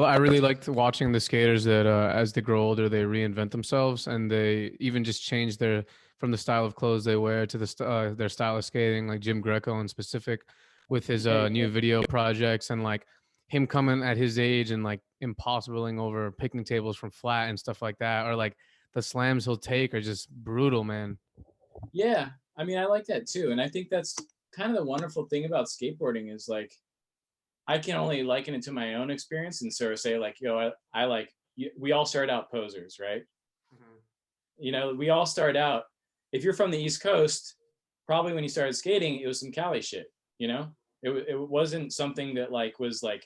I really liked watching the skaters that as they grow older, they reinvent themselves and they even just change their from the style of clothes they wear to their style of skating, like Jim Greco in specific, with his Yeah, new video projects and like him coming at his age and like impossibling over picnic tables from flat and stuff like that, or like the slams he'll take are just brutal, man. yeah. I mean, I like that too, and I think that's kind of the wonderful thing about skateboarding is like I can only liken it to my own experience and sort of say like, I like we all start out posers, right? Mhm. We all start out. If you're from the East Coast, probably when you started skating, it was some Cali shit. It wasn't something that like was like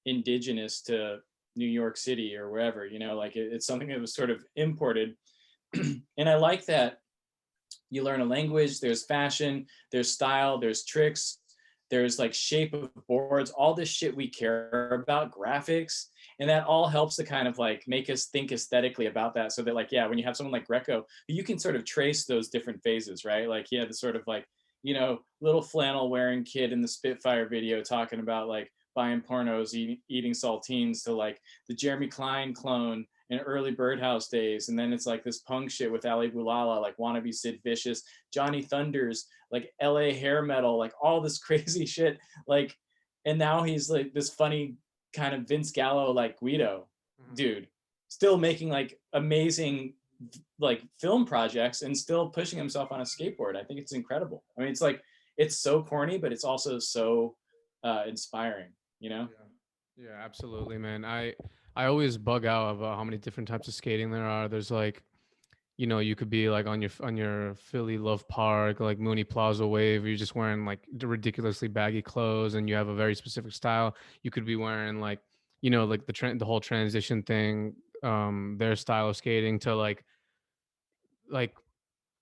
indigenous to New York City or wherever. Like it's something that was sort of imported. And I like that you learn a language, there's fashion, there's style, there's tricks, there's like shape of boards, all this shit we care about, graphics, and that all helps to kind of like make us think aesthetically about that, so that like, yeah, when you have someone like Greco, you can sort of trace those different phases, right? Like he had the sort of like, little flannel wearing kid in the Spitfire video talking about like buying pornos, eating saltines, to like the Jeremy Klein clone in early Birdhouse days, and then it's like this punk shit with Ali Boulala, like wannabe Sid Vicious, Johnny Thunders, like LA hair metal, like all this crazy shit, like, and now he's like this funny kind of Vince Gallo like Guido Mhm. dude, still making like amazing like film projects and still pushing himself on a skateboard. I think it's incredible. I mean, it's like it's so corny, but it's also so inspiring, you know? Yeah. Yeah, absolutely, man. I always bug out about how many different types of skating there are. There's like, you could be like on your Philly Love Park, like Mooney Plaza wave. You're just wearing like ridiculously baggy clothes, and you have a very specific style. You could be wearing like, like the whole transition thing, their style of skating to like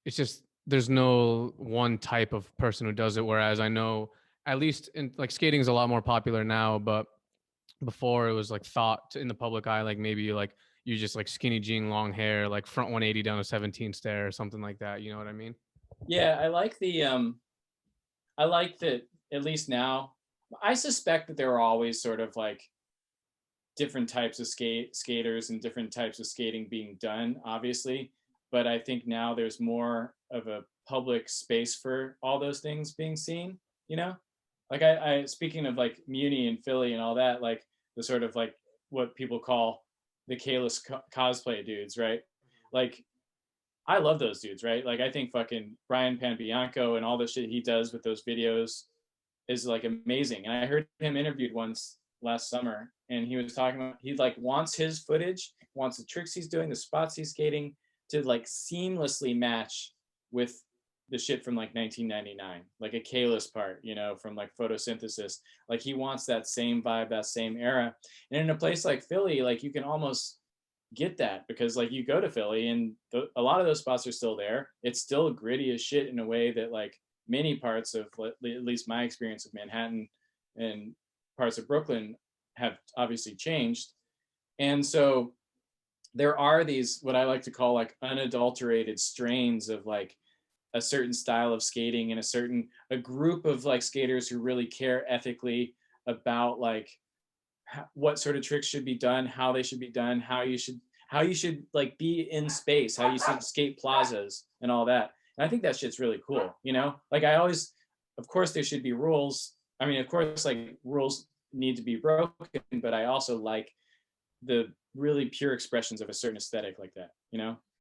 it's just there's no one type of person who does it. Whereas I know at least in like skating is a lot more popular now, but before it was like thought in the public eye like maybe like you just like skinny jean long hair like front 180 down a 17 stair or something like that, you know what I mean? Yeah, I like that at least now. I suspect that there are always sort of like different types of skaters and different types of skating being done, obviously. But I think now there's more of a public space for all those things being seen, you know? Like I speaking of like Muni and Philly and all that, like the sort of like what people call the Kalis cosplay dudes, right? Like I love those dudes, right? Like I think fucking Brian Panbianco and all the shit he does with those videos is like amazing. And I heard him interviewed once last summer, and he was talking about he like wants his footage, wants the tricks he's doing, the spots he's skating to like seamlessly match with the shit from like 1999, like a Kalis part, from like photosynthesis. Like he wants that same vibe, that same era. And in a place like Philly, like you can almost get that because like you go to Philly and a lot of those spots are still there. It's still gritty as shit in a way that like many parts of at least my experience of Manhattan and parts of Brooklyn have obviously changed. And so there are these what I like to call like unadulterated strains of like a certain style of skating and a group of like skaters who really care ethically about like what sort of tricks should be done, how they should be done, how you should like be in space, how you should skate plazas and all that. And I think that shit's really cool, Like I always, of course, there should be rules. I mean, of course, like rules need to be broken, but I also like the really pure expressions of a certain aesthetic like that,